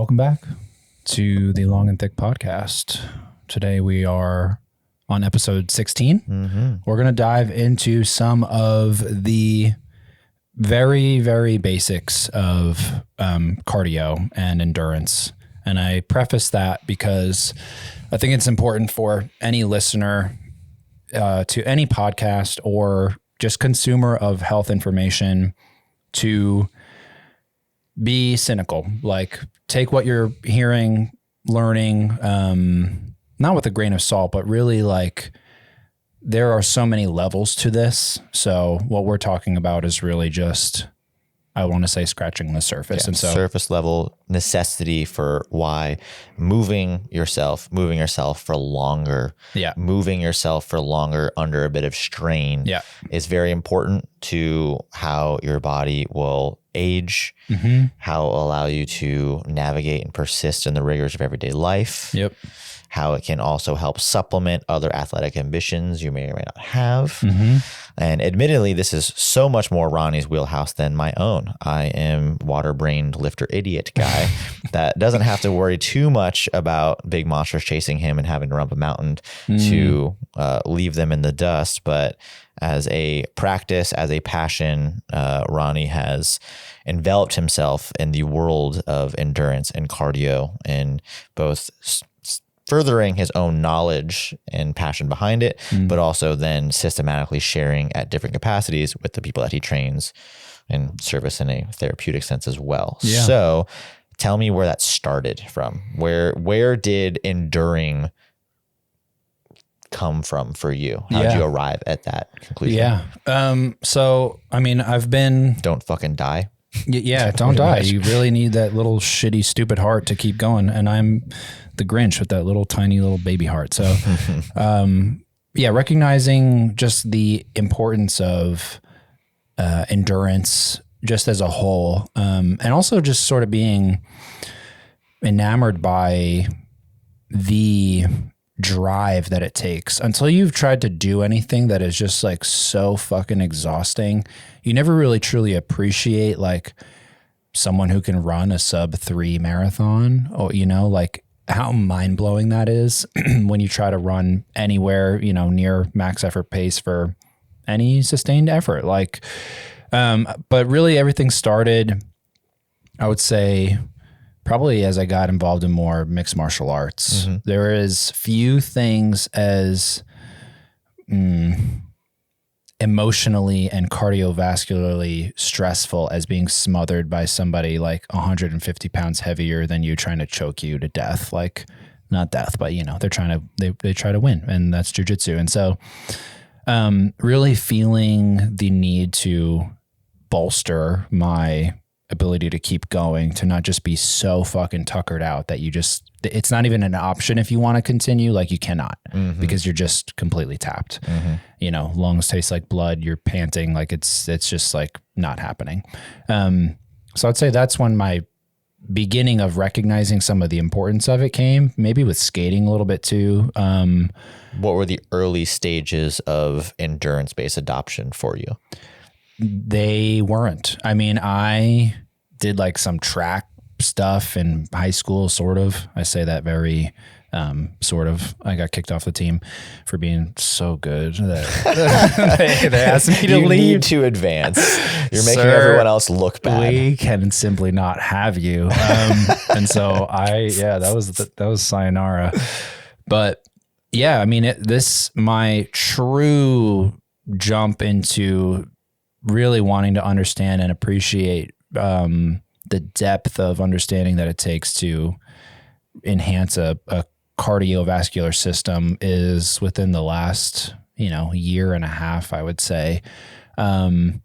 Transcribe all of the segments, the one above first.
Welcome back to the Long and Thick podcast. Today we are on episode 16. Mm-hmm. We're going to dive into some of the very, very basics of cardio and endurance. And I preface that because I think it's important for any listener to any podcast or just consumer of health information to be cynical. Like, take what you're hearing, learning, not with a grain of salt, but really like there are so many levels to this. So what we're talking about is really just, I want to say, scratching the surface. Yeah, and so surface level necessity for why moving yourself for longer, moving yourself for longer under a bit of strain is very important to how your body will age, how it will allow you to navigate and persist in the rigors of everyday life. How it can also help supplement other athletic ambitions you may or may not have. And admittedly, this is so much more Ronnie's wheelhouse than my own. I am water-brained lifter idiot guy that doesn't have to worry too much about big monsters chasing him and having to run up a mountain to leave them in the dust. But as a practice, as a passion, Ronnie has enveloped himself in the world of endurance and cardio, and both furthering his own knowledge and passion behind it, but also then systematically sharing at different capacities with the people that he trains and service in a therapeutic sense as well. So tell me where that started from. Where did enduring come from for you? How did you arrive at that conclusion? So, I mean, Don't fucking die. Don't die. You really need that little shitty, stupid heart to keep going. And I'm the Grinch with that little tiny little baby heart. So, recognizing just the importance of endurance just as a whole, and also just sort of being enamored by the drive that it takes. Until you've tried to do anything that is just like so fucking exhausting, you never really truly appreciate like someone who can run a sub-3 marathon, or, you know, like how mind-blowing that is when you try to run anywhere, you know, near max effort pace for any sustained effort. Like, but really everything started, I would say, probably as I got involved in more mixed martial arts. There is few things as emotionally and cardiovascularly stressful as being smothered by somebody like 150 pounds heavier than you, trying to choke you to death. Like, not death, but, you know, they try to win, and that's jujitsu. And so really feeling the need to bolster my ability to keep going, to not just be so fucking tuckered out that it's not even an option if you want to continue. Like, you cannot, because you're just completely tapped. You know, lungs taste like blood, you're panting, like it's just like not happening. So I'd say that's when my beginning of recognizing some of the importance of it came, maybe with skating a little bit too. What were the early stages of endurance-based adoption for you? They weren't. I mean, I did like some track stuff in high school, sort of. I say that very sort of. I got kicked off the team for being so good that they asked me to leave. You need to advance. You're making Sir, everyone else look bad. We can simply not have you. And so that was sayonara. But yeah, I mean, my true jump into really wanting to understand and appreciate the depth of understanding that it takes to enhance a cardiovascular system is within the last, year and a half, I would say. And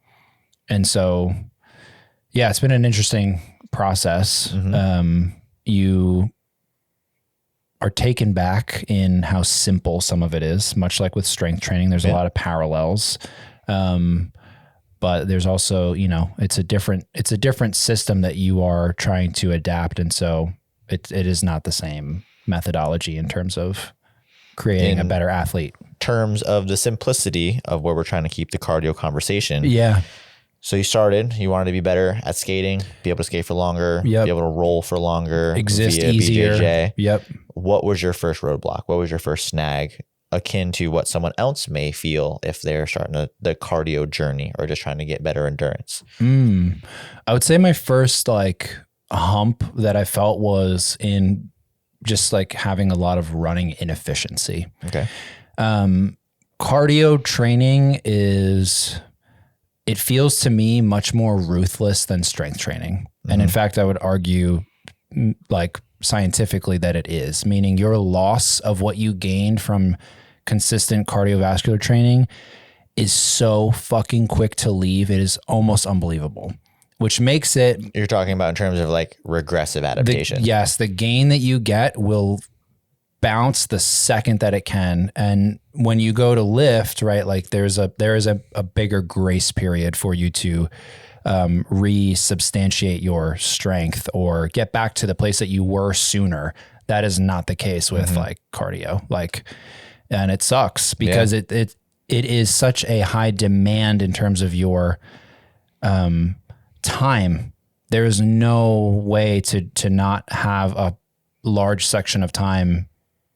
so, yeah, it's been an interesting process. You are taken back in how simple some of it is, much like with strength training. There's a lot of parallels. But there's also, it's a different system that you are trying to adapt. And so it is not the same methodology in terms of creating a better athlete. Terms of the simplicity of where we're trying to keep the cardio conversation. Yeah. So you wanted to be better at skating, be able to skate for longer, be able to roll for longer, exist easier. BJJ. Yep. What was your first roadblock? What was your first snag akin to what someone else may feel if they're starting the cardio journey or just trying to get better endurance? I would say my first like hump that I felt was in just like having a lot of running inefficiency. Okay. Cardio training it feels to me much more ruthless than strength training. And in fact, I would argue like scientifically that it is, meaning your loss of what you gained from consistent cardiovascular training is so fucking quick to leave. It is almost unbelievable, which makes it... You're talking about in terms of like regressive adaptation. Yes. The gain that you get will bounce the second that it can. And when you go to lift, right, like there is a bigger grace period for you to resubstantiate your strength or get back to the place that you were sooner. That is not the case with like cardio, and it sucks because it is such a high demand in terms of your time. There is no way to not have a large section of time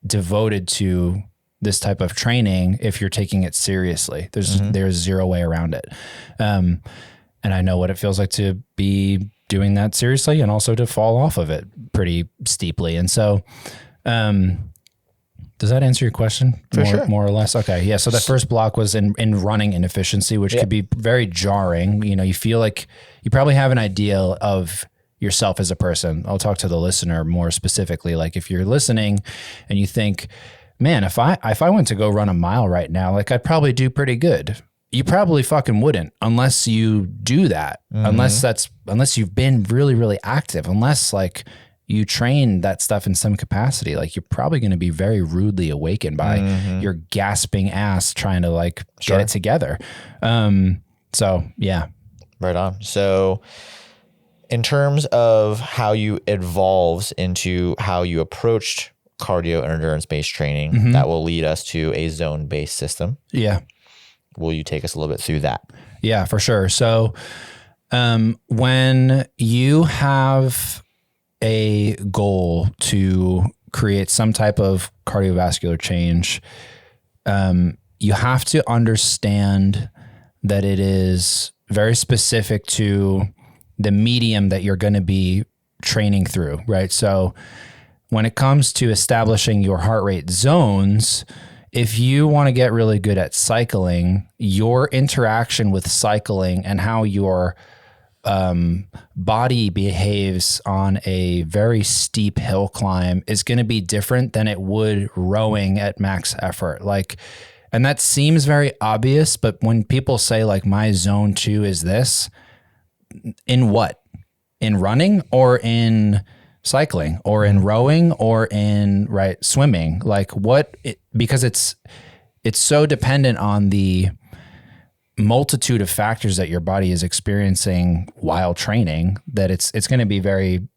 devoted to this type of training if you're taking it seriously. There's zero way around it. And I know what it feels like to be doing that seriously and also to fall off of it pretty steeply. And so, does that answer your question? Sure. More or less? Okay. Yeah. So the first block was in running inefficiency, which could be very jarring. You know, you feel like you probably have an idea of yourself as a person. I'll talk to the listener more specifically. Like if you're listening and you think, man, if I went to go run a mile right now, like I'd probably do pretty good. You probably fucking wouldn't unless you do that, unless you've been really, really active, unless like you train that stuff in some capacity. Like you're probably going to be very rudely awakened by your gasping ass trying to like get it together. So yeah. Right on. So in terms of how you evolves into how you approached cardio and endurance-based training, that will lead us to a zone-based system. Yeah. Will you take us a little bit through that? Yeah, for sure. So when you have a goal to create some type of cardiovascular change, you have to understand that it is very specific to the medium that you're going to be training through, right? So when it comes to establishing your heart rate zones, if you want to get really good at cycling, your interaction with cycling and how your body behaves on a very steep hill climb is going to be different than it would rowing at max effort. Like, and that seems very obvious, but when people say like my zone 2 is this, in what? In running or in cycling or in rowing or in swimming? Like because it's so dependent on the multitude of factors that your body is experiencing while training that it's going to be very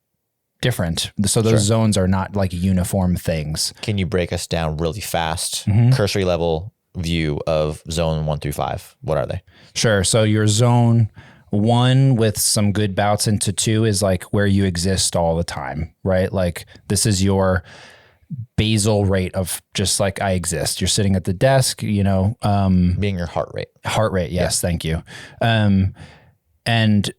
different. So those zones are not like uniform things. Can you break us down really fast, cursory level view of zone 1 through 5? What are they? Sure. So your zone 1 with some good bouts into 2 is like where you exist all the time, right? Like this is your basal rate of just like I exist. You're sitting at the desk, you know, being your heart rate. Heart rate. Yes. Yeah. Thank you. And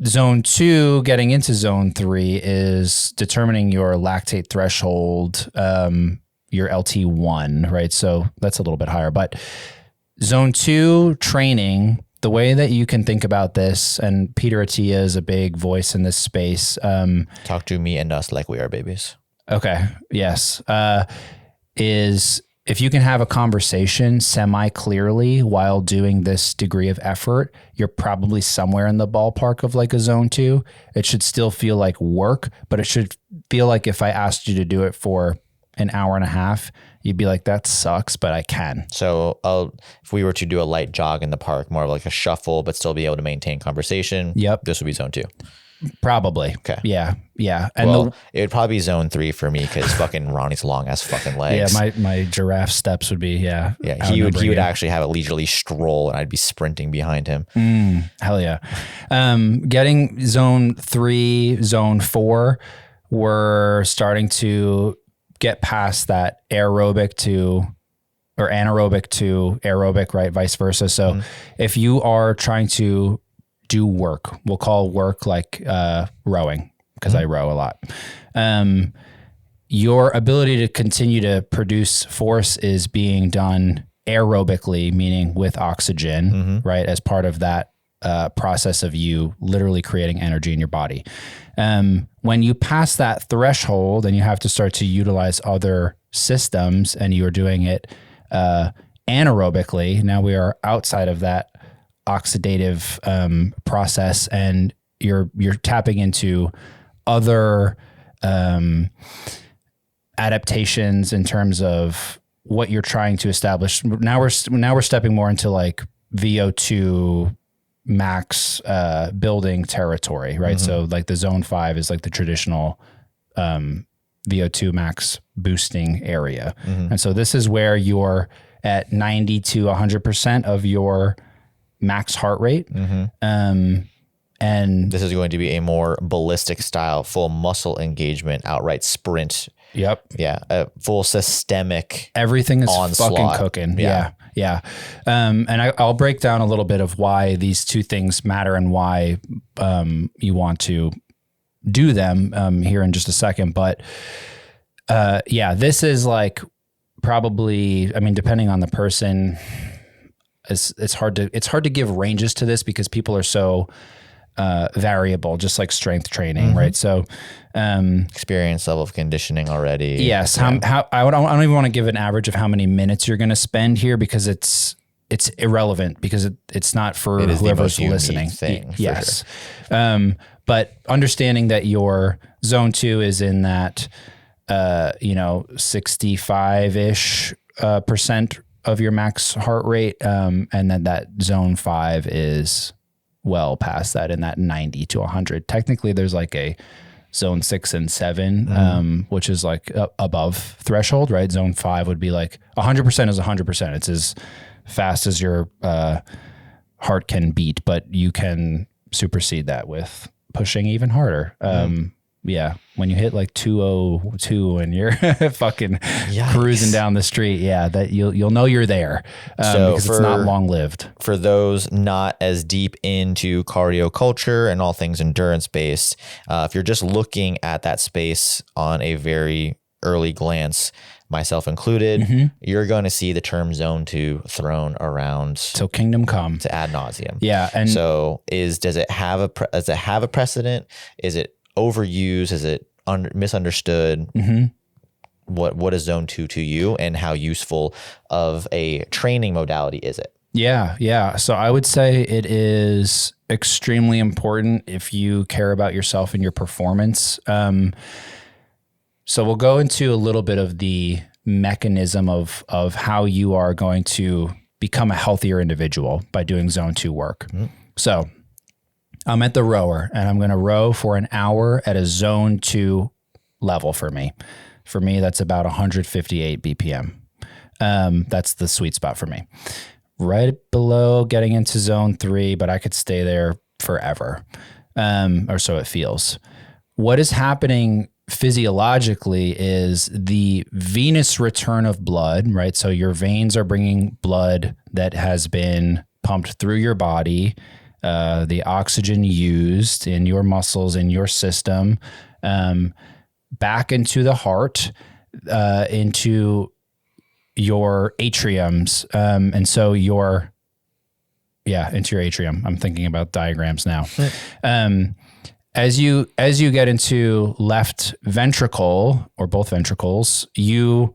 zone 2, getting into zone 3 is determining your lactate threshold, your LT1, right? So that's a little bit higher, but zone 2 training, the way that you can think about this, and Peter Attia is a big voice in this space. Talk to me and us like we are babies. Okay. Yes. Is if you can have a conversation semi-clearly while doing this degree of effort, you're probably somewhere in the ballpark of like a zone 2. It should still feel like work, but it should feel like if I asked you to do it for an hour and a half, you'd be like, that sucks, but I can. So if we were to do a light jog in the park, more of like a shuffle, but still be able to maintain conversation, this would be zone 2. Probably. Okay. Yeah. Yeah. And well, it would probably be zone 3 for me because fucking Ronnie's long ass fucking legs. Yeah. My giraffe steps would be, yeah. He would actually have a leisurely stroll and I'd be sprinting behind him. Hell yeah. Getting zone 3, zone 4, we're starting to get past that anaerobic to aerobic, right? Vice versa. So if you are trying to do work, we'll call work like rowing, because I row a lot. Your ability to continue to produce force is being done aerobically, meaning with oxygen, right? As part of that process of you literally creating energy in your body. When you pass that threshold and you have to start to utilize other systems and you're doing it anaerobically, now we are outside of that oxidative process, and you're tapping into other adaptations in terms of what you're trying to establish. Now we're stepping more into like VO2 max building territory, right? So like the zone 5 is like the traditional VO2 max boosting area. And so this is where you're at 90 to 100% of your max heart rate. And this is going to be a more ballistic style, full muscle engagement, outright sprint. Yep. Yeah. A full systemic. Everything is onslaught. Fucking cooking. Yeah. And I'll break down a little bit of why these two things matter and why you want to do them here in just a second. But this is like probably, I mean, depending on the person, it's hard to give ranges to this because people are so variable, just like strength training, right? So experience level of conditioning already. Yes. How I don't even want to give an average of how many minutes you're going to spend here because it's irrelevant because it's not for whoever's listening. Yes. Sure. But understanding that your zone 2 is in that 65-ish percent of your max heart rate, and then that zone 5 is well past that in that 90 to 100. Technically, there's like a zone 6 and 7, which is like above threshold, right? Zone 5 would be like 100% is 100%. It's as fast as your heart can beat, but you can supersede that with pushing even harder. Yeah, when you hit like 202 and you're fucking cruising down the street, that you'll know you're there because it's not long lived. For those not as deep into cardio culture and all things endurance based, if you're just looking at that space on a very early glance, myself included, you're going to see the term zone 2 thrown around till kingdom come to ad nauseum. Yeah, and so does it have a precedent? Is it overused? Is it misunderstood? What is zone 2 to you, and how useful of a training modality is it? Yeah. So I would say it is extremely important if you care about yourself and your performance. So we'll go into a little bit of the mechanism of how you are going to become a healthier individual by doing zone 2 work. So I'm at the rower and I'm going to row for an hour at a zone 2 level for me. For me, that's about 158 BPM. That's the sweet spot for me. Right below getting into zone 3, but I could stay there forever. Or so it feels. What is happening physiologically is the venous return of blood, right? So your veins are bringing blood that has been pumped through your body, the oxygen used in your muscles, in your system, back into the heart, into your atriums. And so into your atrium. I'm thinking about diagrams now. As you get into left ventricle or both ventricles, you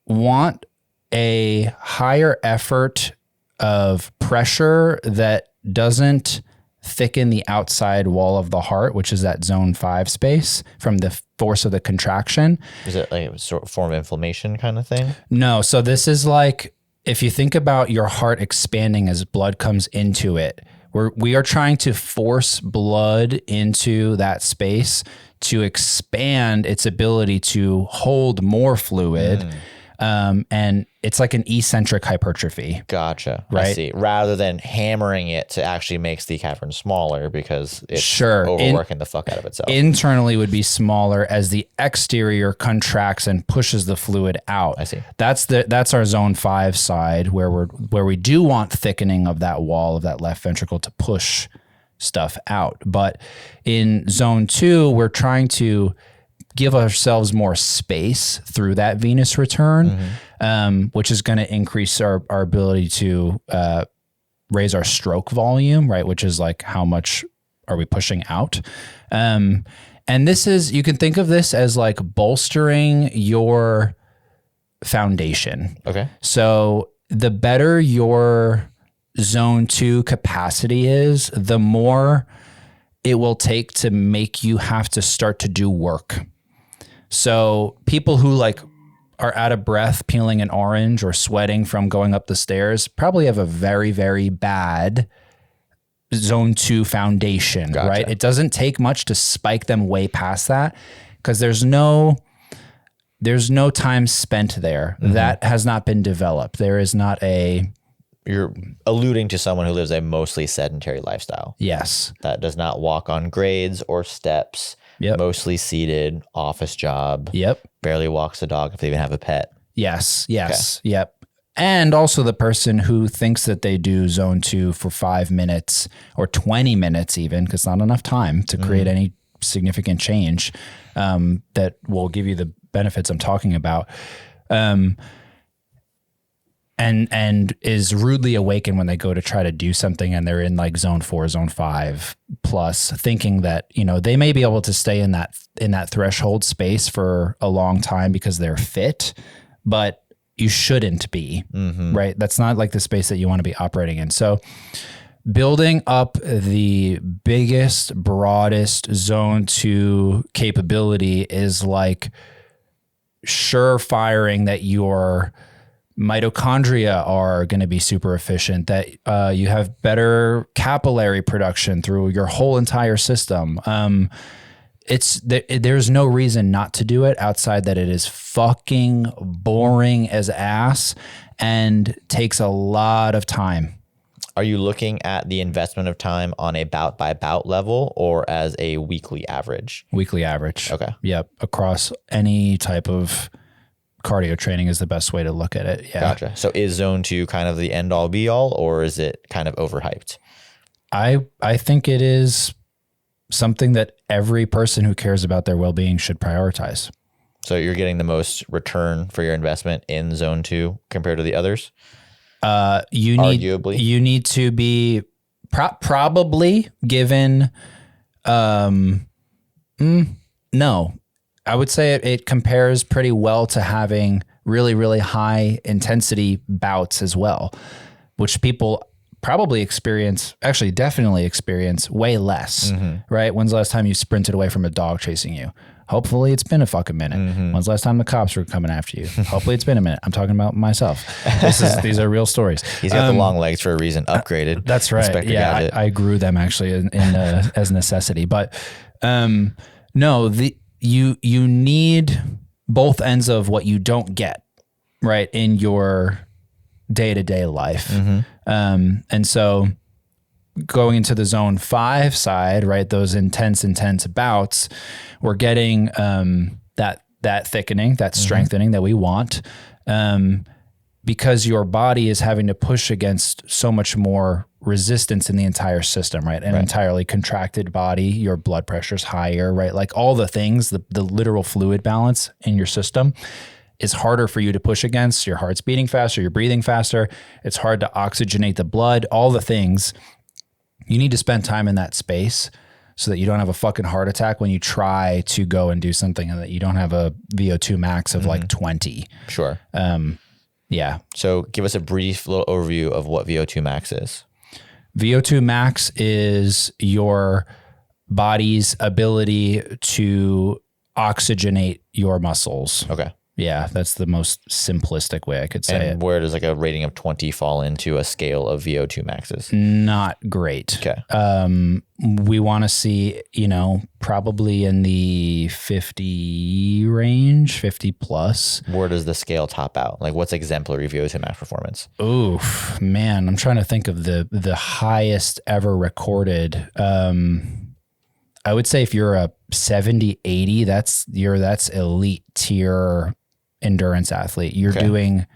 want a higher effort of pressure that doesn't thicken the outside wall of the heart, which is that zone 5 space from the force of the contraction. Is it like a sort of form of inflammation kind of thing? No. So this is like, if you think about your heart expanding as blood comes into it, We are trying to force blood into that space to expand its ability to hold more fluid. And it's like an eccentric hypertrophy. Gotcha. Right? I see. Rather than hammering it to actually makes the cavern smaller because it's Sure. overworking the fuck out of itself. Internally would be smaller as the exterior contracts and pushes the fluid out. I see. That's our zone 5 side where we do want thickening of that wall of that left ventricle to push stuff out. But in zone 2, we're trying to give ourselves more space through that venous return, which is going to increase our ability to raise our stroke volume, right? Which is like how much are we pushing out? And this is, you can think of this as like bolstering your foundation. Okay. So the better your zone 2 capacity is, the more it will take to make you have to start to do work. So people who like are out of breath peeling an orange or sweating from going up the stairs probably have a very, very bad zone 2 foundation, Gotcha. right? It doesn't take much to spike them way past that because there's no time spent there. That has not been developed. There is not a... You're alluding to someone who lives a mostly sedentary lifestyle. Yes. That does not walk on grades or steps. Yep. Mostly seated, office job. Yep. Barely walks a dog if they even have a pet. Yes. Yes. Okay. Yep. And also the person who thinks that they do zone 2 for 5 minutes or 20 minutes even, because not enough time to create any significant change that will give you the benefits I'm talking about. And is rudely awakened when they go to try to do something and they're in like zone 4, zone 5 plus, thinking that, you know, they may be able to stay in that threshold space for a long time because they're fit, but you shouldn't be, right? That's not like the space that you want to be operating in. So building up the biggest, broadest zone 2 capability is like sure-firing that your mitochondria are going to be super efficient, that you have better capillary production through your whole entire system. There's no reason not to do it outside that it is fucking boring as ass and takes a lot of time. Are you looking at the investment of time on a bout by bout level or as a weekly average? Weekly average. Okay. Yep. Across any type of cardio training is the best way to look at it. Yeah. Gotcha. So is zone 2 kind of the end all be all, or is it kind of overhyped? I think it is something that every person who cares about their well-being should prioritize. So you're getting the most return for your investment in zone 2 compared to the others? Arguably. You need to be probably given, no. I would say it compares pretty well to having really, really high intensity bouts as well, which people probably definitely experience way less, right? When's the last time you sprinted away from a dog chasing you? Hopefully it's been a fucking minute. When's the last time the cops were coming after you? Hopefully it's been a minute. I'm talking about myself. These are real stories. He's got the long legs for a reason, upgraded. That's right. Inspector Yeah, Gadget. I grew them actually in as necessity. But no, you need both ends of what you don't get, right, in your day-to-day life. And so going into the zone 5 side, right, those intense bouts, we're getting that thickening, that strengthening that we want, because your body is having to push against so much more resistance in the entire system, right? An entirely contracted body, your blood pressure's higher, right? Like all the things, the literal fluid balance in your system is harder for you to push against. Your heart's beating faster, you're breathing faster. It's hard to oxygenate the blood, all the things. You need to spend time in that space so that you don't have a fucking heart attack when you try to go and do something and that you don't have a VO2 max of like 20. Sure. Yeah. So give us a brief little overview of what VO2 max is. VO2 max is your body's ability to oxygenate your muscles. Okay. Yeah. That's the most simplistic way I could say it. And where does like a rating of 20 fall into a scale of VO2 maxes? Not great. Okay. We want to see, probably in the 50 range, 50 plus. Where does the scale top out? Like what's exemplary VO2 max performance? Oof, man, I'm trying to think of the highest ever recorded. I would say if you're a 70, 80, that's elite tier endurance athlete. You're doing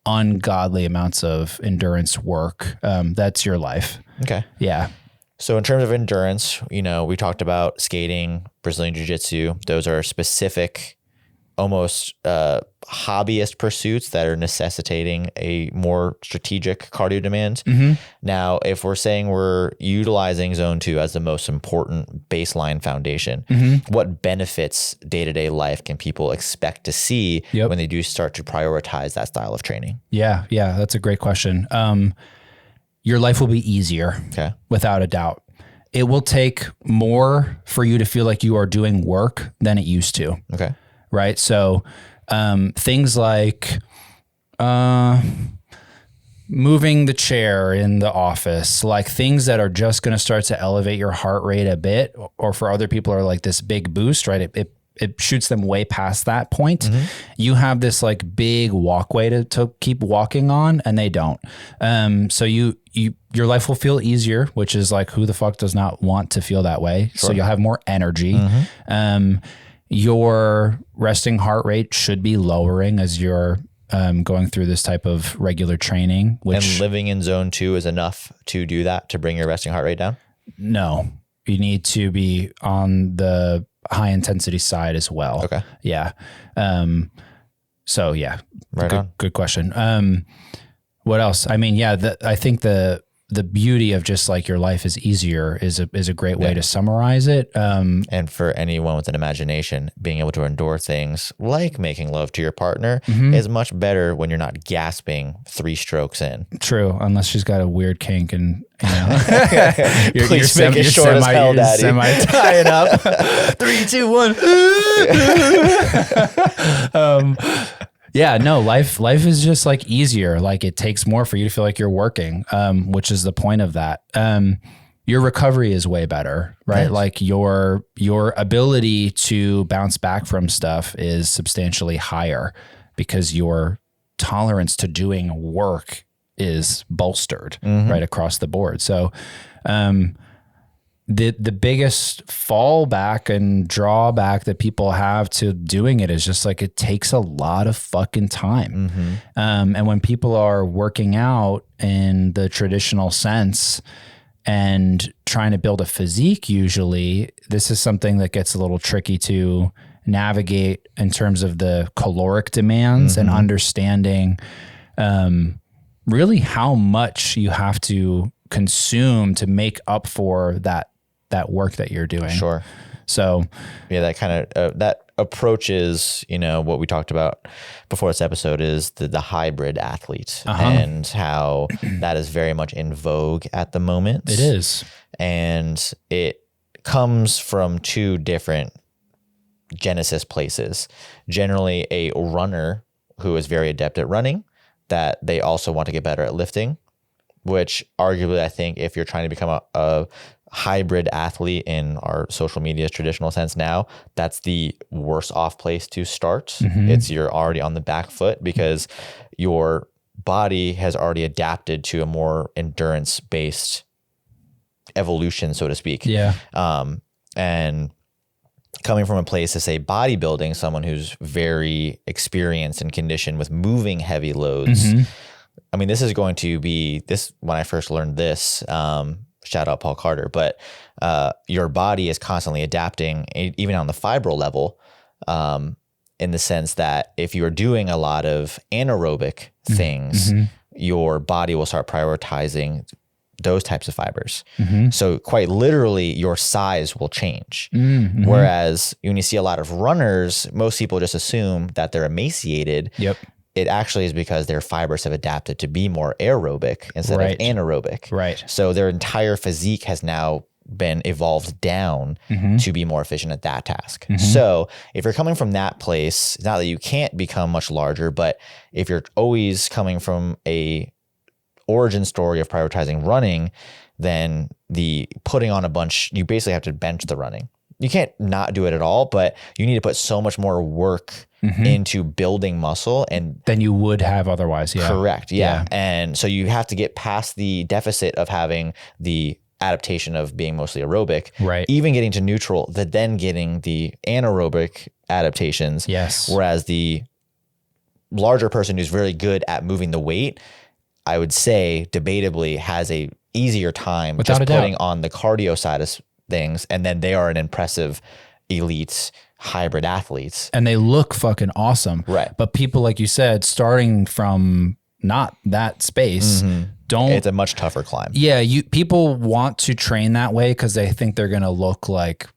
ungodly amounts of endurance work. That's your life. Okay. Yeah. So in terms of endurance, we talked about skating, Brazilian Jiu-Jitsu. Those are specific, almost hobbyist pursuits that are necessitating a more strategic cardio demand. Mm-hmm. Now, if we're saying we're utilizing zone 2 as the most important baseline foundation, what benefits day-to-day life can people expect to see when they do start to prioritize that style of training? Yeah, that's a great question. Your life will be easier, without a doubt. It will take more for you to feel like you are doing work than it used to. Okay. Right. So things like moving the chair in the office, like things that are just going to start to elevate your heart rate a bit, or for other people are like this big boost, right? It shoots them way past that point. You have this like big walkway to keep walking on, and they don't. So your life will feel easier, which is like, who the fuck does not want to feel that way? Sure. So you'll have more energy. Your resting heart rate should be lowering as you're going through this type of regular training. And living in zone 2 is enough to do that, to bring your resting heart rate down? No, you need to be on the high intensity side as well. Okay. Yeah. So yeah, good question. What else? I mean, I think the beauty of just like your life is easier is a great way to summarize it. And for anyone with an imagination, being able to endure things like making love to your partner is much better when you're not gasping 3 strokes in. True, unless she's got a weird kink and you're semi tying up. 3, 2, 1. Yeah, no, life is just like easier. Like it takes more for you to feel like you're working, which is the point of that. Your recovery is way better, right? Nice. Like your ability to bounce back from stuff is substantially higher because your tolerance to doing work is bolstered right across the board. So, the biggest fallback and drawback that people have to doing it is just like, it takes a lot of fucking time. And when people are working out in the traditional sense and trying to build a physique, usually this is something that gets a little tricky to navigate in terms of the caloric demands and understanding really how much you have to consume to make up for that work that you're doing. Sure. So yeah, that kind of, that approaches, what we talked about before this episode is the hybrid athlete and how that is very much in vogue at the moment. It is. And it comes from 2 different genesis places. Generally a runner who is very adept at running, that they also want to get better at lifting, which arguably I think if you're trying to become a hybrid athlete in our social media's traditional sense now, that's the worst off place to start. You're already on the back foot because your body has already adapted to a more endurance based evolution, so to speak. Yeah. And coming from a place to say bodybuilding, someone who's very experienced and conditioned with moving heavy loads. I mean, this is going to be this, when I first learned this, shout out Paul Carter, but your body is constantly adapting, even on the fibral level, in the sense that if you're doing a lot of anaerobic things, your body will start prioritizing those types of fibers. So quite literally, your size will change. Whereas when you see a lot of runners, most people just assume that they're emaciated. It actually is because their fibers have adapted to be more aerobic instead of anaerobic. Right. So their entire physique has now been evolved down to be more efficient at that task. So if you're coming from that place, not that you can't become much larger, but if you're always coming from a origin story of prioritizing running, then the putting on a bunch, you basically have to bench the running. You can't not do it at all, but you need to put so much more work into building muscle and than you would have otherwise. Yeah. Correct. Yeah. And so you have to get past the deficit of having the adaptation of being mostly aerobic, right? Even getting to neutral, then getting the anaerobic adaptations. Yes. Whereas the larger person who's very good at moving the weight, I would say debatably has a easier time without just putting on the cardio side of things. And then they are an impressive elite hybrid athletes. And they look fucking awesome. Right. But people, like you said, starting from not that space, it's a much tougher climb. Yeah. People want to train that way because they think they're going to look like,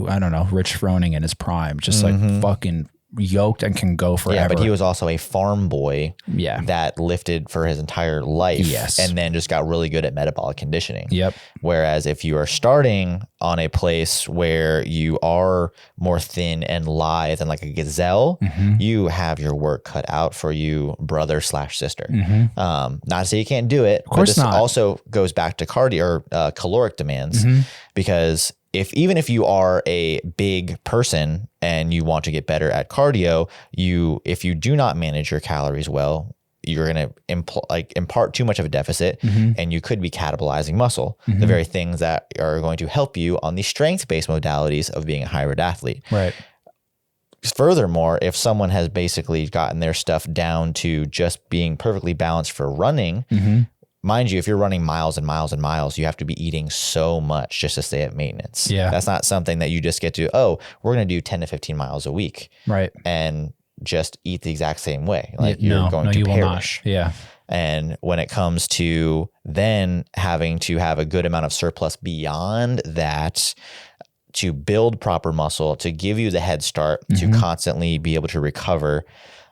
I don't know, Rich Froning in his prime, just like fucking yoked and can go forever. Yeah, but he was also a farm boy yeah. that lifted for his entire life yes. and then just got really good at metabolic conditioning. Yep. Whereas if you are starting on a place where you are more thin and lithe and like a gazelle, you have your work cut out for you, brother/sister. Not to say you can't do it, of course but this not. Also goes back to cardio or caloric demands because even if you are a big person and you want to get better at cardio, if you do not manage your calories well, you're going to impart too much of a deficit and you could be catabolizing muscle, the very things that are going to help you on the strength-based modalities of being a hybrid athlete. Right. Furthermore, if someone has basically gotten their stuff down to just being perfectly balanced for running, mind you, if you're running miles and miles and miles, you have to be eating so much just to stay at maintenance. Yeah. That's not something that you just get to, we're going to do 10 to 15 miles a week. Right. And just eat the exact same way. Like you're going to perish. Yeah. And when it comes to then having to have a good amount of surplus beyond that to build proper muscle, to give you the head start, to constantly be able to recover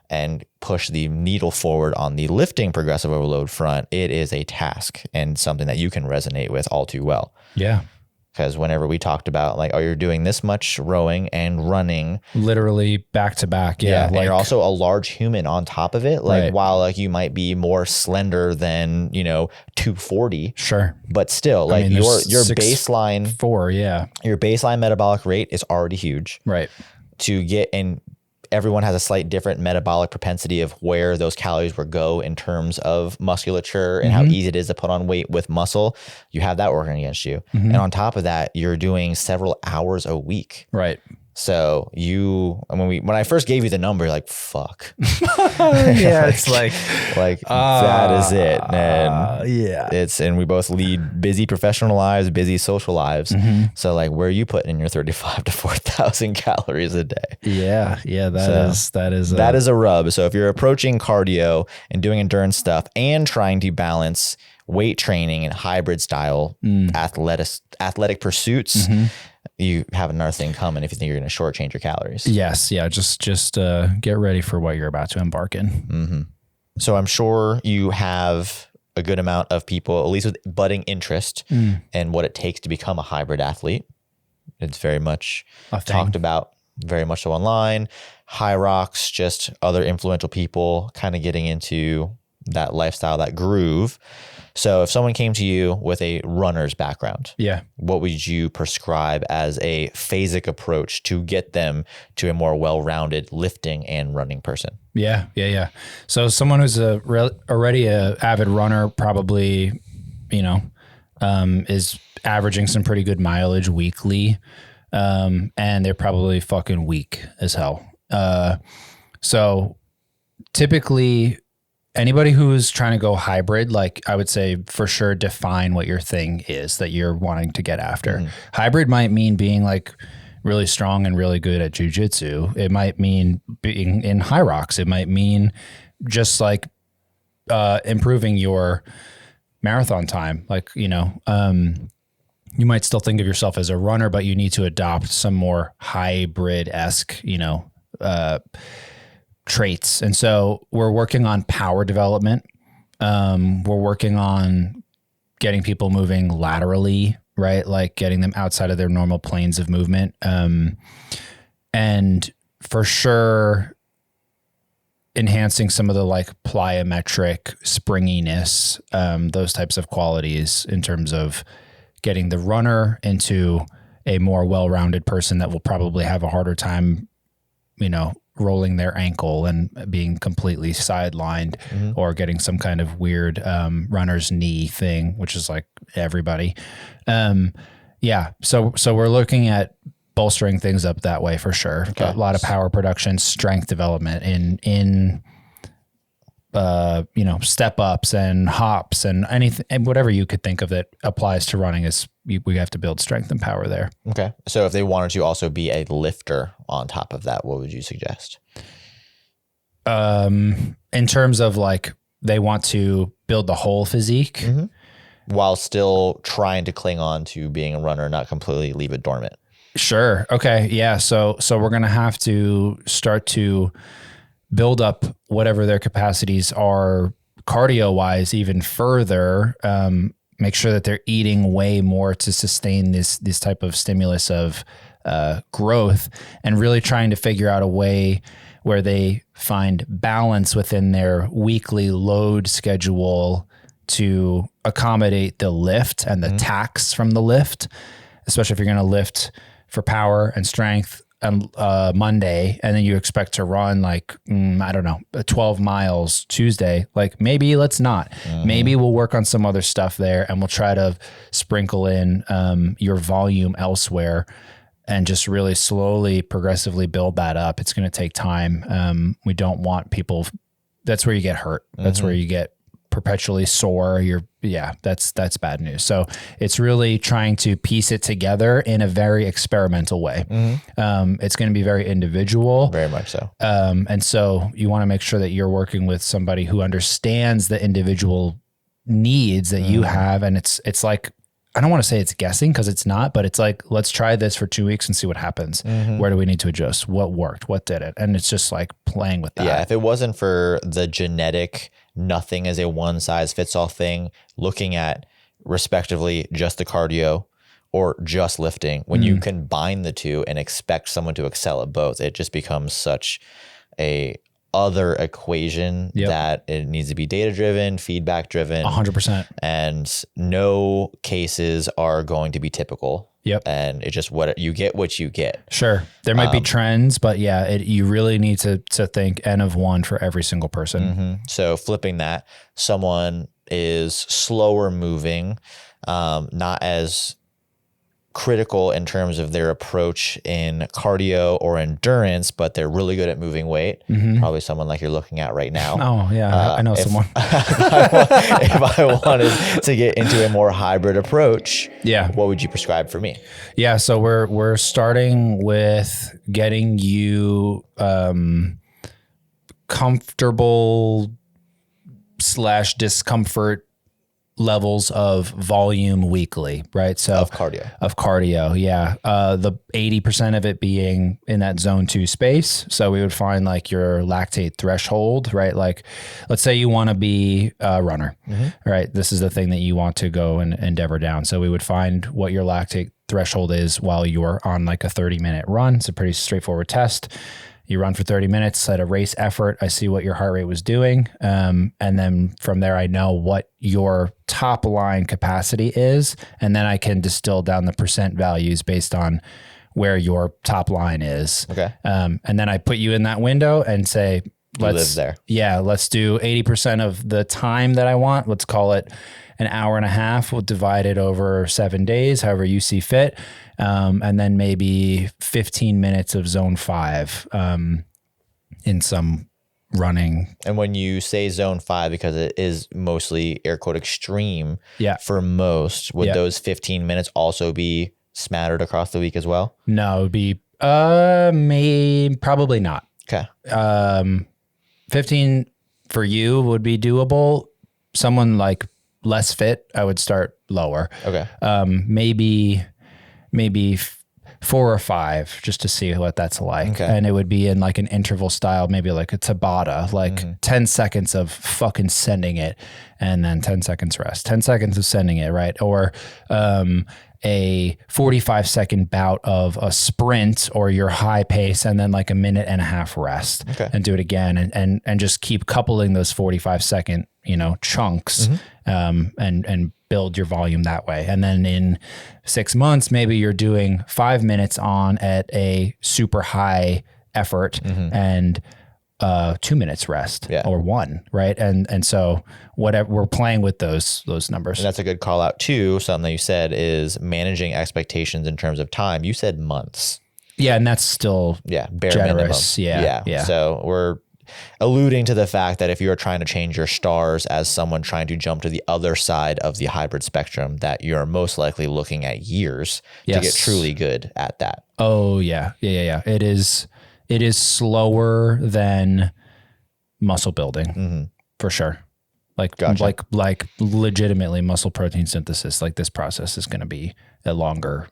and push the needle forward on the lifting progressive overload front, it is a task and something that you can resonate with all too well. Yeah. Because whenever we talked about like, you're doing this much rowing and running. Literally back to back. Yeah. And you're also a large human on top of it. Like while like you might be more slender than, 240. Sure. But still like your baseline. Your baseline metabolic rate is already huge. Right. To get in. Everyone has a slight different metabolic propensity of where those calories will go in terms of musculature and how easy it is to put on weight with muscle. You have that working against you. And on top of that, you're doing several hours a week. Right. So when I first gave you the number, you're like, fuck. Yeah, it's like that is it. And yeah, and we both lead busy professional lives, busy social lives. So like, where are you putting in your 35 to 4,000 calories a day? Yeah. That is a rub. So if you're approaching cardio and doing endurance stuff and trying to balance weight training and hybrid style athletic pursuits, you have another thing coming if you think you're going to shortchange your calories. Yes. Yeah. Just get ready for what you're about to embark in. So I'm sure you have a good amount of people, at least with budding interest in what it takes to become a hybrid athlete. It's very much talked about, very much so online. High Rocks, just other influential people kind of getting into that lifestyle, that groove. So if someone came to you with a runner's background, what would you prescribe as a phasic approach to get them to a more well-rounded lifting and running person? Yeah. So someone who's already a avid runner, probably, is averaging some pretty good mileage weekly. And they're probably fucking weak as hell. So typically, anybody who's trying to go hybrid, like I would say for sure define what your thing is that you're wanting to get after. Hybrid might mean being like really strong and really good at jujitsu. It might mean being in High Rocks. It might mean just like improving your marathon time. Like, you might still think of yourself as a runner, but you need to adopt some more hybrid-esque, traits. And so we're working on power development. We're working on getting people moving laterally right? Like getting them outside of their normal planes of movement. And for sure, enhancing some of the like plyometric springiness, those types of qualities in terms of getting the runner into a more well-rounded person that will probably have a harder time, rolling their ankle and being completely sidelined or getting some kind of weird runner's knee thing, which is like everybody. So we're looking at bolstering things up that way for sure. Okay. A lot of power production, strength development in step ups and hops and anything, and whatever you could think of that applies to running is we have to build strength and power there. Okay. So if they wanted to also be a lifter on top of that, what would you suggest? In terms of like, they want to build the whole physique while still trying to cling on to being a runner, not completely leave it dormant. Sure. Okay. Yeah. So we're going to have to start to build up whatever their capacities are cardio wise even further. Make sure that they're eating way more to sustain this type of stimulus of growth, and really trying to figure out a way where they find balance within their weekly load schedule to accommodate the lift and the tax from the lift, especially if you're going to lift for power and strength Monday, and then you expect to run like, 12 miles Tuesday. Like maybe let's not, maybe we'll work on some other stuff there and we'll try to sprinkle in your volume elsewhere and just really slowly, progressively build that up. It's going to take time. We don't want people, that's where you get hurt. That's where you get perpetually sore. That's bad news. So it's really trying to piece it together in a very experimental way. It's going to be very individual. Very much so. And so you want to make sure that you're working with somebody who understands the individual needs that you have. And it's like, I don't want to say it's guessing because it's not, but it's like, let's try this for 2 weeks and see what happens. Where do we need to adjust? What worked? What did it? And it's just like playing with that. Yeah. If it wasn't for the genetic, nothing is a one size fits all thing, looking at respectively just the cardio or just lifting, when you combine the two and expect someone to excel at both, it just becomes such a other equation that it needs to be data driven, feedback driven, 100%. And no cases are going to be typical. And it's just what you get. Sure. There might be trends, but you really need to think N of one for every single person. So flipping that, someone is slower moving, not as critical in terms of their approach in cardio or endurance, but they're really good at moving weight. Probably someone like you're looking at right now. Oh yeah. I know someone. If I wanted to get into a more hybrid approach, what would you prescribe for me? Yeah. So we're starting with getting you, comfortable / discomfort levels of volume weekly, right? So of cardio. Yeah. The 80% of it being in that zone 2 space. So we would find like your lactate threshold, right? Like let's say you want to be a runner, right? This is the thing that you want to go and endeavor down. So we would find what your lactate threshold is while you're on like a 30-minute run. It's a pretty straightforward test. You run for 30 minutes at a race effort. I see what your heart rate was doing. And then from there, I know what your top line capacity is. And then I can distill down the percent values based on where your top line is. Okay. And then I put you in that window and say, live there. Yeah, let's do 80% of the time that I want. Let's call it an hour and a half. We'll divide it over 7 days, however you see fit. And then maybe 15 minutes of zone 5 in some running. And when you say zone 5, because it is mostly air quote extreme for most, would those 15 minutes also be smattered across the week as well? No, it would be probably not. Okay. 15 for you would be doable. Someone like less fit, I would start lower. Okay. Maybe 4 or 5 just to see what that's like. Okay. And it would be in like an interval style, maybe like a Tabata, like 10 seconds of fucking sending it and then 10 seconds rest, 10 seconds of sending it, right? Or a 45-second bout of a sprint or your high pace and then like a minute and a half rest and do it again and just keep coupling those 45-second, chunks and build your volume that way. And then in 6 months, maybe you're doing 5 minutes on at a super high effort and 2 minutes rest or 1, right? And so whatever, we're playing with those numbers. And that's a good call out too. Something that you said is managing expectations in terms of time. You said months. Yeah. And that's still bare generous. minimum. Yeah. So we're alluding to the fact that if you're trying to change your stars as someone trying to jump to the other side of the hybrid spectrum, that you're most likely looking at years to get truly good at that. Oh yeah. It is slower than muscle building for sure. Like legitimately muscle protein synthesis. Like this process is going to be a longer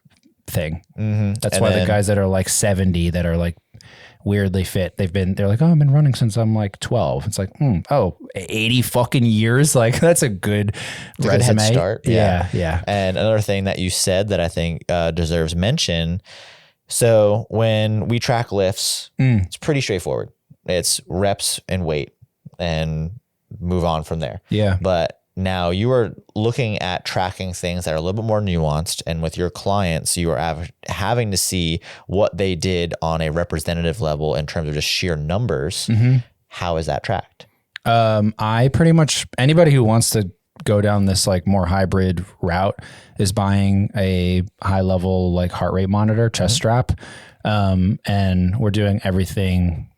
thing. That's why the guys that are like 70 that are like weirdly fit, they're like, oh, I've been running since I'm like 12. It's like, 80 fucking years. Like that's a good resume. Good head start. Yeah. And another thing that you said that I think deserves mention. So when we track lifts, it's pretty straightforward. It's reps and weight and move on from there. Yeah. But now you are looking at tracking things that are a little bit more nuanced. And with your clients, you are having to see what they did on a representative level in terms of just sheer numbers. How is that tracked? I pretty much, anybody who wants to go down this like more hybrid route is buying a high level like heart rate monitor, chest strap. And we're doing everything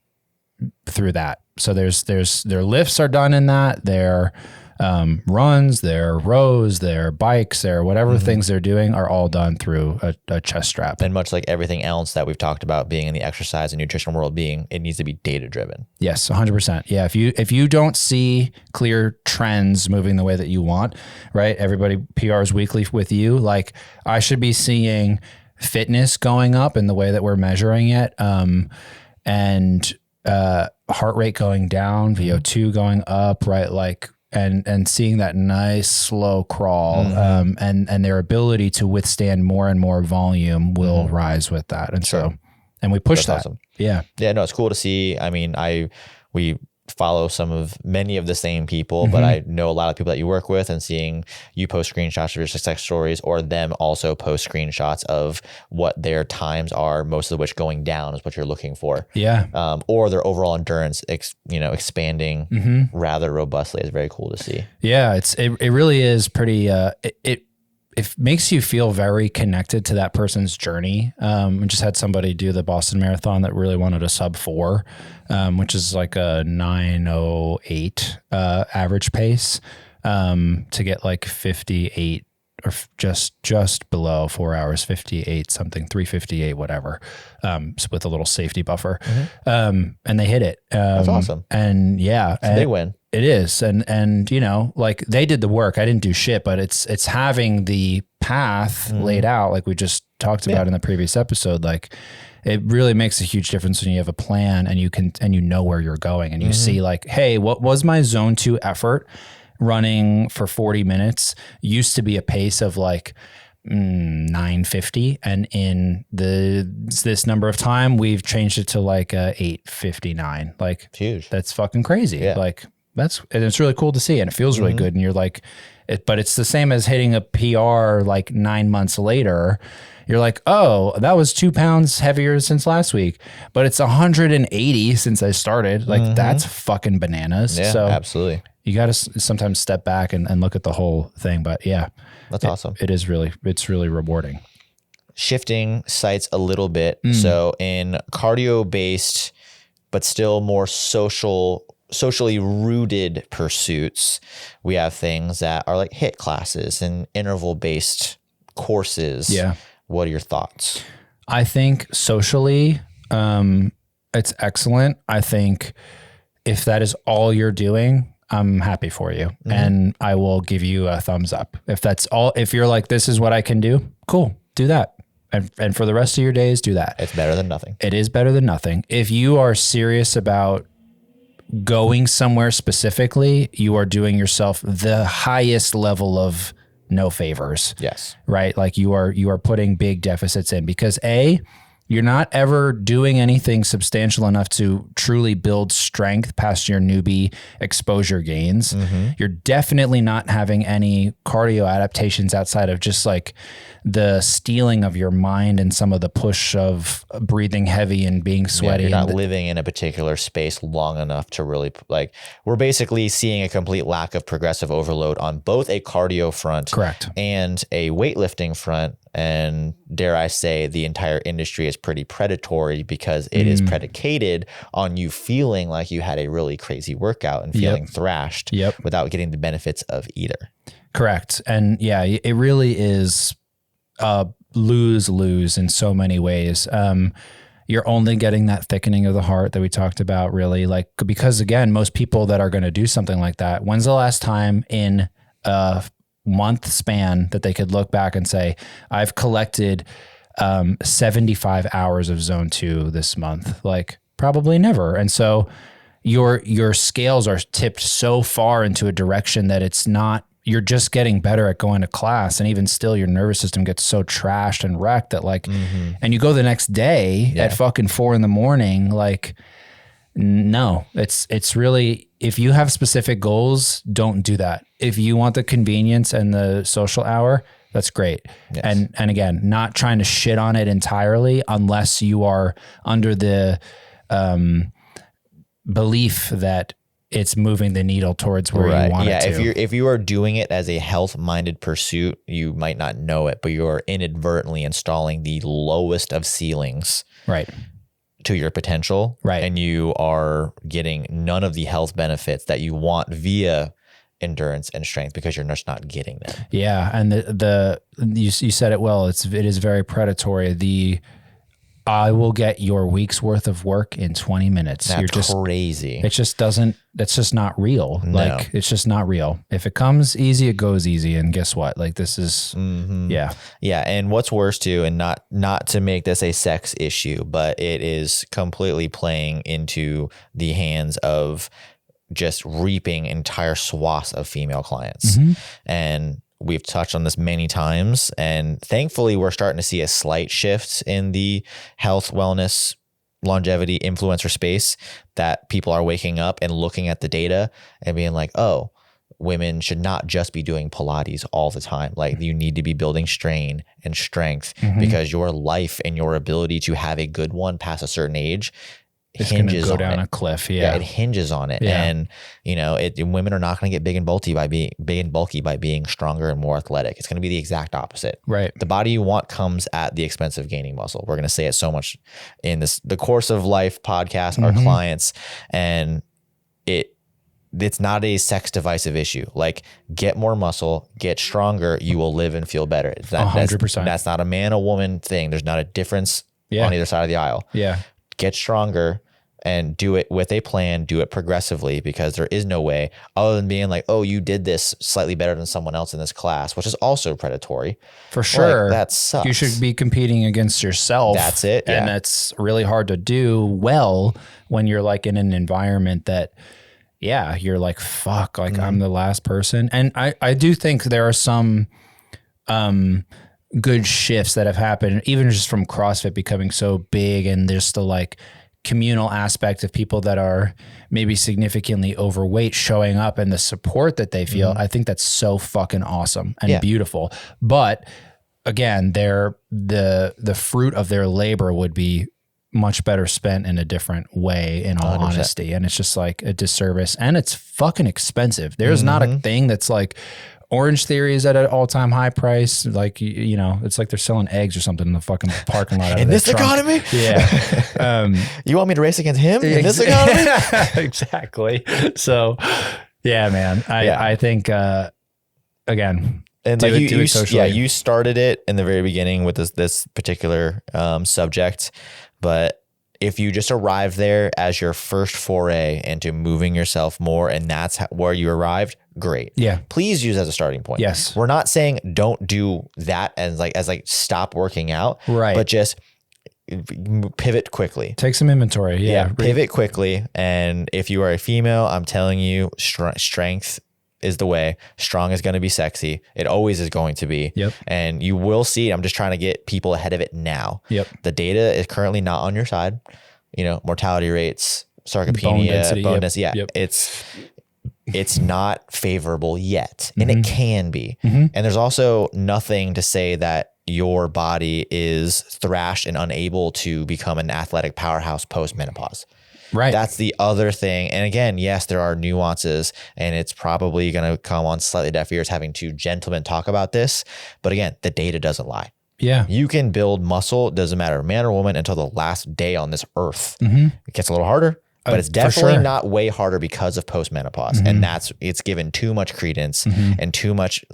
through that. So their lifts are done in that, their runs, their rows, their bikes, their whatever things they're doing are all done through a chest strap. And much like everything else that we've talked about being in the exercise and nutrition world it needs to be data driven. Yes, 100%. Yeah. If you don't see clear trends moving the way that you want, right? Everybody PRs weekly with you. Like I should be seeing fitness going up in the way that we're measuring it. And heart rate going down, VO2 going up, right? Like, and seeing that nice slow crawl, and their ability to withstand more and more volume will rise with that. And so, and we push that. Awesome. Yeah. Yeah. No, it's cool to see. I mean, we follow many of the same people, but I know a lot of people that you work with, and seeing you post screenshots of your success stories or them also post screenshots of what their times are, most of which going down is what you're looking for. Yeah. Or their overall endurance, expanding rather robustly is very cool to see. Yeah. It really is pretty, it makes you feel very connected to that person's journey. We just had somebody do the Boston Marathon that really wanted a sub 4, which is like a 9:08 average pace, to get like 58 or just below 4 hours, 58 something, 3:58, whatever, with a little safety buffer. And they hit it. That's awesome. And yeah, it's a big win. It is. And like they did the work. I didn't do shit, but it's having the path laid out, like we just talked about in the previous episode. Like it really makes a huge difference when you have a plan and you know where you're going, and you see like, hey, what was my zone 2 effort running for 40 minutes used to be a pace of like 9:50, and in this number of time we've changed it to like 8:59. Like huge. That's fucking crazy. Yeah. Like and it's really cool to see, and it feels really good. And you're like, but it's the same as hitting a PR like 9 months later. You're like, oh, that was 2 pounds heavier since last week, but it's 180 since I started. Like that's fucking bananas. Yeah, so absolutely. You got to sometimes step back and look at the whole thing. But yeah, that's awesome. It's really rewarding. Shifting sites a little bit. So in cardio based, but still more socially rooted pursuits, we have things that are like HIIT classes and interval based courses. Yeah. What are your thoughts? I think socially, it's excellent. I think if that is all you're doing, I'm happy for you, and I will give you a thumbs up. If that's all, if you're like, this is what I can do, cool, do that. And for the rest of your days, do that. It's better than nothing. It is better than nothing. If you are serious about going somewhere specifically, you are doing yourself the highest level of no favors. Yes. Right? Like you are putting big deficits in because you're not ever doing anything substantial enough to truly build strength past your newbie exposure gains. Mm-hmm. You're definitely not having any cardio adaptations outside of just like the stealing of your mind and some of the push of breathing heavy and being sweaty. You're not living in a particular space long enough to really like, we're basically seeing a complete lack of progressive overload on both a cardio front correct. And a weightlifting front. And dare I say, the entire industry is pretty predatory because it is predicated on you feeling like you had a really crazy workout and feeling thrashed without getting the benefits of either. Correct. And yeah, it really is lose-lose in so many ways. You're only getting that thickening of the heart that we talked about, really, like, because again, most people that are going to do something like that, when's the last time in a month span that they could look back and say, I've collected 75 hours of zone 2 this month? Like, probably never. And so your scales are tipped so far into a direction that it's not, you're just getting better at going to class. And even still, your nervous system gets so trashed and wrecked that like, and you go the next day at fucking 4 a.m, like, no, it's really, if you have specific goals, don't do that. If you want the convenience and the social hour, that's great. Yes. And again, not trying to shit on it entirely unless you are under the belief that it's moving the needle towards where you want it to. If you are doing it as a health-minded pursuit, you might not know it, but you are inadvertently installing the lowest of ceilings to your potential. Right. And you are getting none of the health benefits that you want via endurance and strength because you're just not getting them. Yeah. And you said it well, it is very predatory. I will get your week's worth of work in 20 minutes. That's crazy. That's just not real. No. Like, it's just not real. If it comes easy, it goes easy. And guess what? Like, this is, Yeah. And what's worse too, and not to make this a sex issue, but it is completely playing into the hands of just reaping entire swaths of female clients. And we've touched on this many times, and thankfully we're starting to see a slight shift in the health, wellness, longevity influencer space, that people are waking up and looking at the data and being like, oh, women should not just be doing Pilates all the time. Like, you need to be building strain and strength because your life and your ability to have a good one past a certain age hinges go on down it. A cliff. Yeah. It hinges on it. Yeah. And women are not going to get big and bulky by being stronger and more athletic. It's going to be the exact opposite. Right. The body you want comes at the expense of gaining muscle. We're going to say it so much in the course of life podcast, our clients, and it's not a sex divisive issue. Like, get more muscle, get stronger, you will live and feel better. 100%. That's not a man or woman thing. There's not a difference on either side of the aisle. Yeah. Get stronger and do it with a plan, do it progressively, because there is no way other than being like, oh, you did this slightly better than someone else in this class, which is also predatory. For sure. Like, that sucks. You should be competing against yourself. That's it. Yeah. And that's really hard to do well when you're like in an environment that, you're like, fuck, like I'm the last person. And I do think there are some good shifts that have happened, even just from CrossFit becoming so big, and there's the like communal aspect of people that are maybe significantly overweight showing up and the support that they feel. I think that's so fucking awesome and beautiful. But again, the fruit of their labor would be much better spent in a different way, in all 100%. Honesty. And it's just like a disservice, and it's fucking expensive. There's not a thing that's like, Orange Theory is at an all-time high price. Like, it's like they're selling eggs or something in the fucking parking lot. In this economy? Yeah. You want me to race against him in this economy? Exactly. So, yeah, man. I think, again, and like you started it in the very beginning with this particular subject, but if you just arrived there as your first foray into moving yourself more, and that's where you arrived, great. Yeah. Please use as a starting point. Yes. We're not saying don't do that as like stop working out, right? But just pivot quickly. Take some inventory. Yeah. Pivot quickly. And if you are a female, I'm telling you, strength is the way. Strong is going to be sexy. It always is going to be. Yep. And you will see, I'm just trying to get people ahead of it now. Yep. The data is currently not on your side. You know, mortality rates, sarcopenia, bone density. Yeah. Yep. It's not favorable yet. And it can be. And there's also nothing to say that your body is thrashed and unable to become an athletic powerhouse post-menopause. Right. That's the other thing. And again, yes, there are nuances, and it's probably going to come on slightly deaf ears having two gentlemen talk about this. But again, the data doesn't lie. Yeah. You can build muscle, doesn't matter, man or woman, until the last day on this earth. It gets a little harder, but it's definitely not way harder because of post-menopause. And it's given too much credence and too much,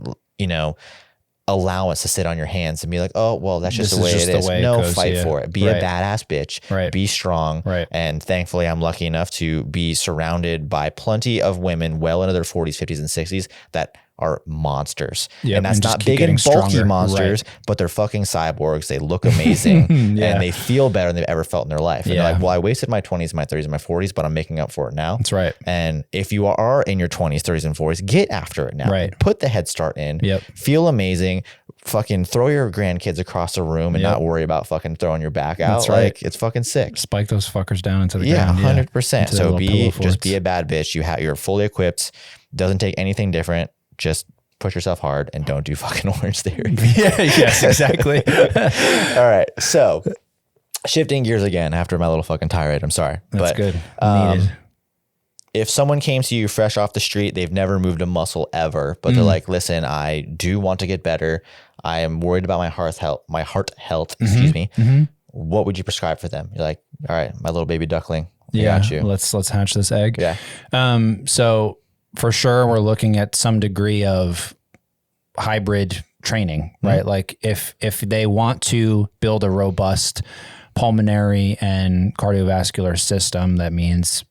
allowance to sit on your hands and be like, oh, well, that's just the way it is. No, fight for it. Be a badass bitch. Right. Be strong. Right. And thankfully, I'm lucky enough to be surrounded by plenty of women well into their 40s, 50s, and 60s that are monsters. Yep. And that's not big and bulky monsters, but they're fucking cyborgs. They look amazing and they feel better than they've ever felt in their life. And they're like, well, I wasted my 20s, my 30s, and my 40s, but I'm making up for it now. That's right. And if you are in your 20s, 30s, and 40s, get after it now. Right. Put the head start in. Yep. Feel amazing. Fucking throw your grandkids across the room and not worry about fucking throwing your back out. That's right. Like, it's fucking sick. Spike those fuckers down into the ground. 100%. So just be a bad bitch. You're fully equipped. Doesn't take anything different. Just push yourself hard and don't do fucking Orange Theory. Yes, exactly. All right. So shifting gears again after my little fucking tirade. I'm sorry. That's good. Needed. If someone came to you fresh off the street, they've never moved a muscle ever, but they're like, listen, I do want to get better. I am worried about my heart health, excuse me. What would you prescribe for them? You're like, all right, my little baby duckling. I got you. Let's hatch this egg. Yeah. So for sure, we're looking at some degree of hybrid training, right? Like if they want to build a robust pulmonary and cardiovascular system, that means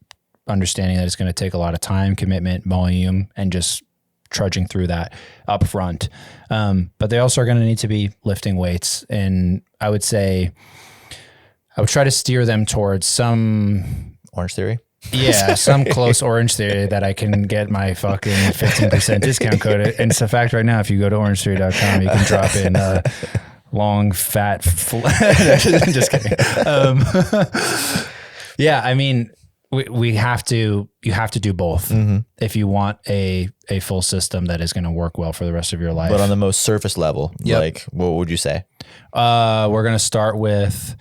understanding that it's going to take a lot of time, commitment, volume, and just trudging through that up front. But they also are going to need to be lifting weights. And I would say, I would try to steer them towards some Orange Theory. Yeah, some close Orange Theory that I can get my fucking 15% discount code. And it's a fact right now, if you go to orangetheory.com, you can drop in long, fat, just kidding. Yeah, I mean, you have to do both if you want a full system that is going to work well for the rest of your life. But on the most surface level, like what would you say? We're going to start with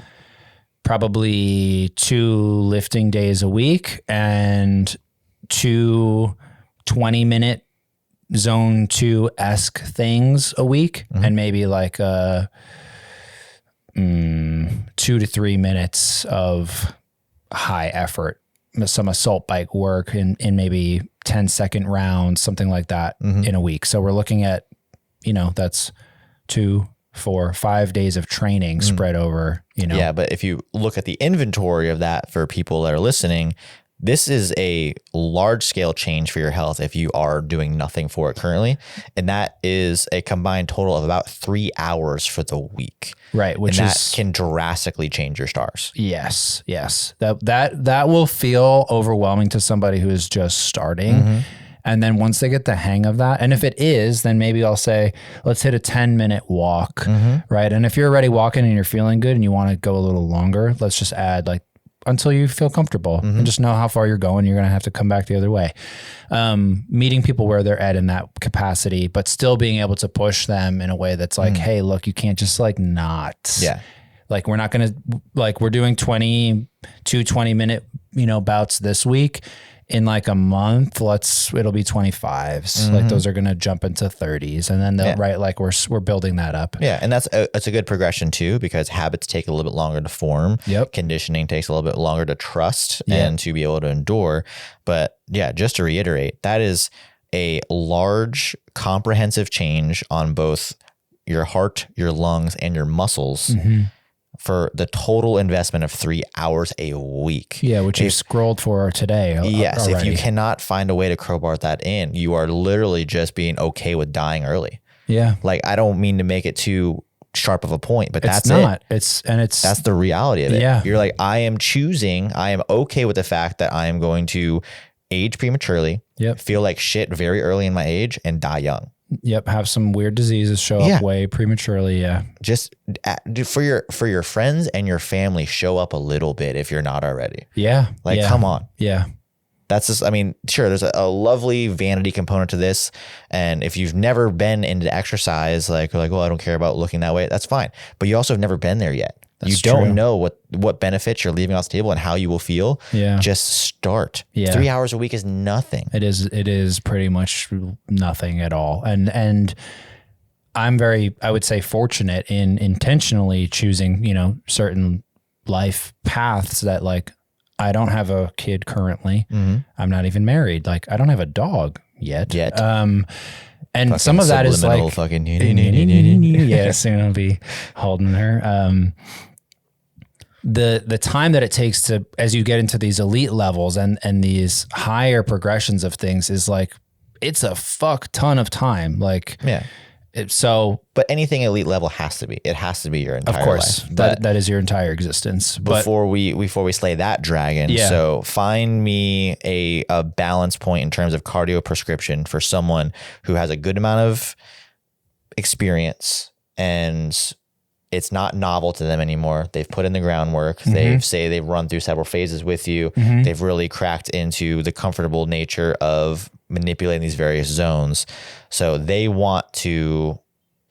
probably 2 lifting days a week and 2 20-minute zone 2-esque things a week, and maybe like 2 to 3 minutes of high effort, some assault bike work in maybe 10-second rounds, something like that in a week. So we're looking at, that's 2, 4, 5 days of training spread over, Yeah, but if you look at the inventory of that for people that are listening, this is a large scale change for your health if you are doing nothing for it currently. And that is a combined total of about 3 hours for the week. Right. Which can drastically change your stars. Yes. That will feel overwhelming to somebody who is just starting. And then once they get the hang of that, and if it is, then maybe I'll say, let's hit a 10-minute walk, right? And if you're already walking and you're feeling good and you want to go a little longer, let's just add until you feel comfortable and just know how far you're going. You're going to have to come back the other way. Meeting people where they're at in that capacity, but still being able to push them in a way that's like, hey, look, you can't just not. Yeah. Like we're not going to, we're doing 20-minute, bouts this week. In a month, it'll be 25s. Like those are going to jump into 30s, and then they'll we're building that up. Yeah. And that's a good progression too, because habits take a little bit longer to form. Yep. Conditioning takes a little bit longer to trust and to be able to endure. But yeah, just to reiterate, that is a large comprehensive change on both your heart, your lungs, and your muscles for the total investment of 3 hours a week. Yeah, which you scrolled for today. Yes, already. if you cannot find a way to crowbar that in, you are literally just being okay with dying early. Yeah. Like, I don't mean to make it too sharp of a point, but that's not. It. That's the reality of it. Yeah. You're like, I am okay with the fact that I am going to age prematurely, feel like shit very early in my age, and die young. Yep. Have some weird diseases show up way prematurely. Yeah. Just for your friends and your family, show up a little bit if you're not already. Yeah. Like, come on. Yeah. That's just, I mean, sure, there's a lovely vanity component to this. And if you've never been into exercise, like, well, I don't care about looking that way, that's fine. But you also have never been there yet. You don't know what benefits you're leaving off the table and how you will feel. Yeah. Just start. Yeah. 3 hours a week is nothing. It is pretty much nothing at all. And I'm I would say fortunate in intentionally choosing, certain life paths that, like, I don't have a kid currently. Mm-hmm. I'm not even married. Like, I don't have a dog yet. And fucking some of that is like, fucking yeah, soon I'll be holding her. The time that it takes to, as you get into these elite levels and these higher progressions of things, is like, it's a fuck ton of time. Like, but anything elite level has to be your entire life. Of course, that is your entire existence. Before we slay that dragon, so find me a balance point in terms of cardio prescription for someone who has a good amount of experience and it's not novel to them anymore. They've put in the groundwork. Mm-hmm. They've run through several phases with you. Mm-hmm. They've really cracked into the comfortable nature of manipulating these various zones. So they want to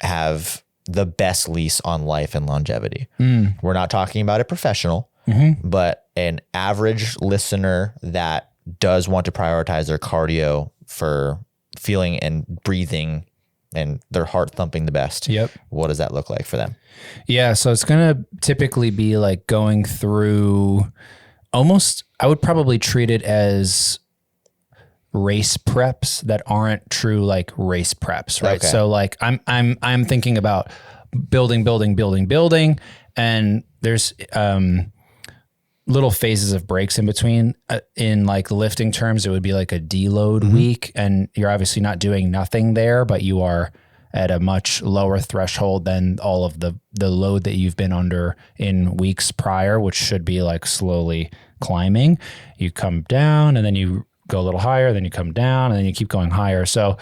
have the best lease on life and longevity. Mm. We're not talking about a professional, but an average listener that does want to prioritize their cardio for feeling and breathing and their heart thumping the best. Yep. What does that look like for them? Yeah. So it's going to typically be like going through almost, I would probably treat it as race preps that aren't true like race preps, right? Okay. So like I'm thinking about building, and there's little phases of breaks in between. In like lifting terms, it would be like a deload week, and you're obviously not doing nothing there, but you are at a much lower threshold than all of the load that you've been under in weeks prior, which should be like slowly climbing. You come down and then you go a little higher, then you come down and then you keep going higher. So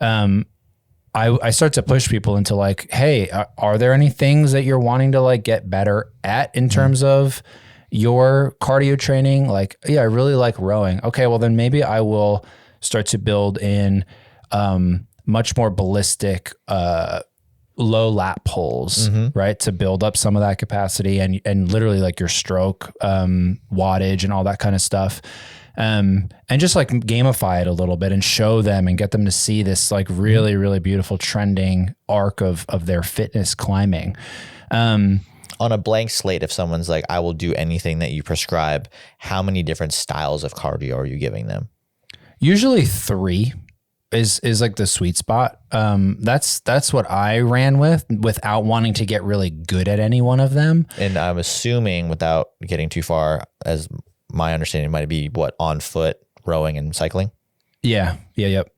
I start to push people into like, hey, are there any things that you're wanting to like get better at in terms of your cardio training? Like, yeah, I really like rowing. Okay, well then maybe I will start to build in much more ballistic low lap pulls, right? To build up some of that capacity and literally like your stroke wattage and all that kind of stuff. And just like gamify it a little bit and show them and get them to see this like really, really beautiful trending arc of their fitness climbing. On a blank slate, if someone's like, I will do anything that you prescribe, how many different styles of cardio are you giving them? Usually 3 is like the sweet spot. That's what I ran with without wanting to get really good at any one of them. And I'm assuming, without getting too far, as my understanding might be, what, on foot, rowing, and cycling? Yeah. Yep.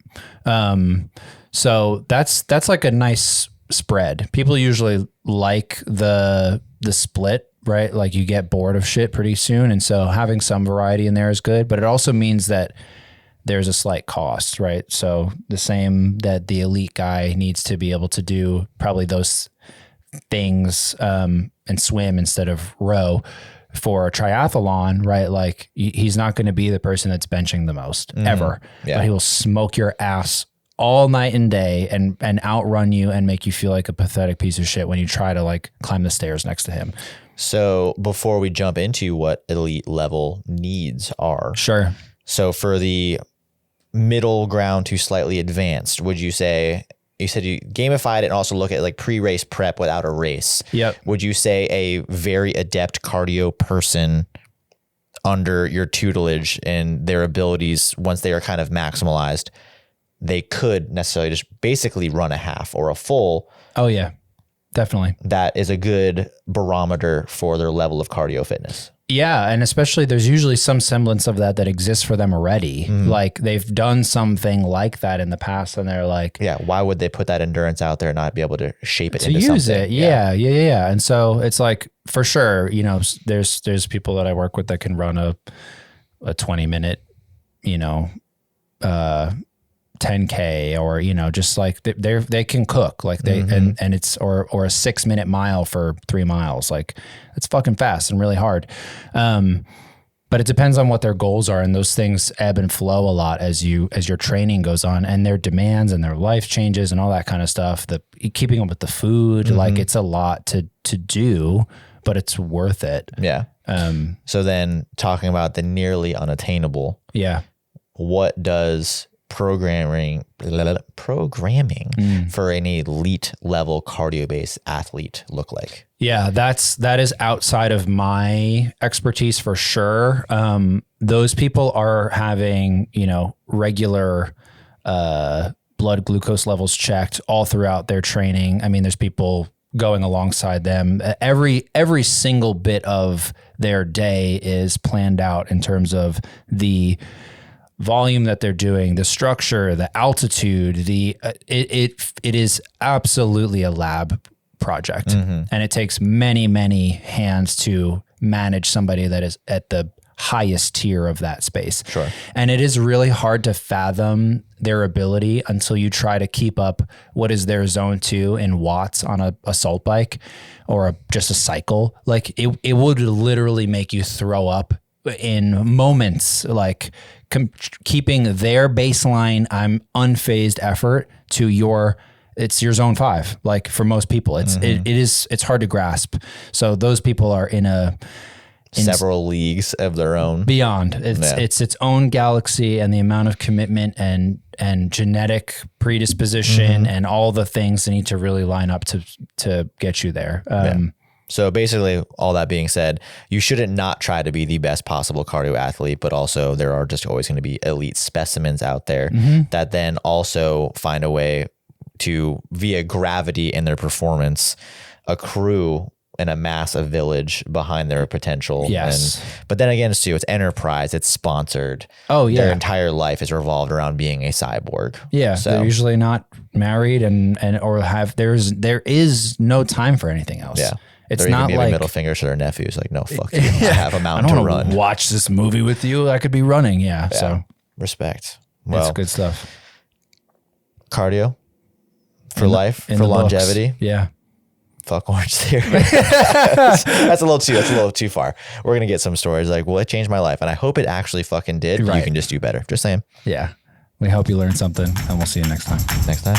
So that's like a nice spread. People usually like the split, right? Like you get bored of shit pretty soon. And so having some variety in there is good, but it also means that there's a slight cost, right? So the same that the elite guy needs to be able to do probably those things and swim instead of row for a triathlon, right? Like he's not going to be the person that's benching the most ever, but he will smoke your ass all night and day and outrun you and make you feel like a pathetic piece of shit when you try to like climb the stairs next to him. So before we jump into what elite level needs are. Sure. So for the middle ground to slightly advanced, would you say, you said you gamified it and also look at like pre-race prep without a race. Yep. Would you say a very adept cardio person under your tutelage and their abilities, once they are kind of maximalized, they could necessarily just basically run a half or a full? Oh yeah. Definitely. that is a good barometer for their level of cardio fitness. Yeah. And especially there's usually some semblance of that exists for them already. Like they've done something like that in the past and they're like, yeah, why would they put that endurance out there and not be able to shape it to into use something? it? Yeah. And so it's like, for sure, you know, there's people that I work with that can run a 20-minute, you know, 10K or, you know, just like they can cook like they, and it's, or a 6-minute mile for 3 miles. Like it's fucking fast and really hard. But it depends on what their goals are. And those things ebb and flow a lot as your training goes on and their demands and their life changes and all that kind of stuff, keeping up with the food, like it's a lot to do, but it's worth it. Yeah. So then talking about the nearly unattainable. Yeah. What does programming for an elite level cardio based athlete look like? Yeah, that is outside of my expertise for sure. Those people are having, you know, regular blood glucose levels checked all throughout their training. I mean, there's people going alongside them. Every single bit of their day is planned out in terms of the volume that they're doing, the structure, the altitude, it is absolutely a lab project. And it takes many, many hands to manage somebody that is at the highest tier of that space. Sure. And it is really hard to fathom their ability until you try to keep up what is their zone 2 in watts on a assault bike or just a cycle. Like it would literally make you throw up in moments, like keeping their baseline unfazed effort to it's your zone 5. Like for most people, it's hard to grasp. So those people are in several leagues of their own beyond. It's its own galaxy, and the amount of commitment and genetic predisposition and all the things that need to really line up to get you there. So basically, all that being said, you shouldn't not try to be the best possible cardio athlete, but also there are just always going to be elite specimens out there that then also find a way to, via gravity in their performance, accrue and amass a village behind their potential. Yes. But then again, it's enterprise, it's sponsored. Oh yeah. Their entire life is revolved around being a cyborg. Yeah. So they're usually not married or there is no time for anything else. Yeah. It's they're not even like middle fingers to their nephews. Like, no, fuck you. I have a mountain to run. I don't want to watch this movie with you. I could be running. Yeah. So respect. Well, that's good stuff. Cardio for life, for longevity. Books. Yeah. Fuck Orange Theory. That's a little too far. We're going to get some stories like, well, it changed my life. And I hope it actually fucking did. Right. You can just do better. Just saying. Yeah. We hope you learned something, and we'll see you next time. Next time.